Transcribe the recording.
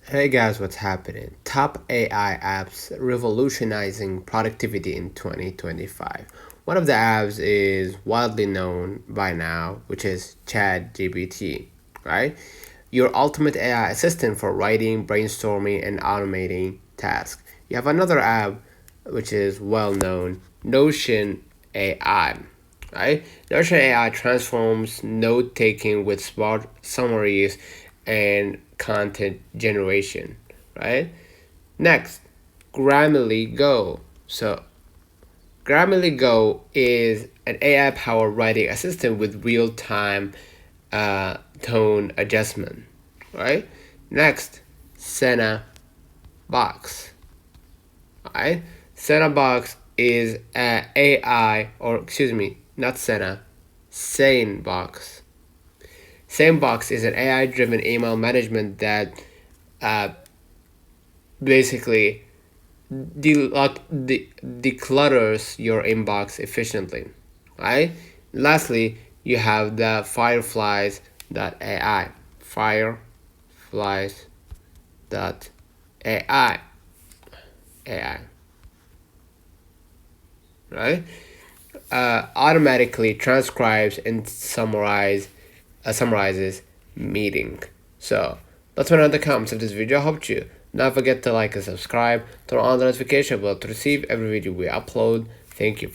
Hey guys, what's happening? Top AI apps revolutionizing productivity in 2025. One of the apps is widely known by now, which is ChatGPT, right? Your ultimate AI assistant for writing, brainstorming, and automating tasks. You have another app which is well known, Notion AI, right? Notion AI transforms note taking with smart summaries and content generation, right? Next, Grammarly Go. So, Grammarly Go is an AI powered writing assistant with real time tone adjustment, right? Next, Senna Box, right? Senna Box is an AI, or excuse me, not Senna, Sane Box. Sanebox is an AI driven email management that uh, basically declutters your inbox efficiently. Right? Lastly, you have the Fireflies.ai. Fireflies.ai. AI. Right? Automatically transcribes and summarizes meeting. So let's find out the comments if this video helped you. Don't forget to like and subscribe, turn on the notification bell to receive every video we upload. Thank you.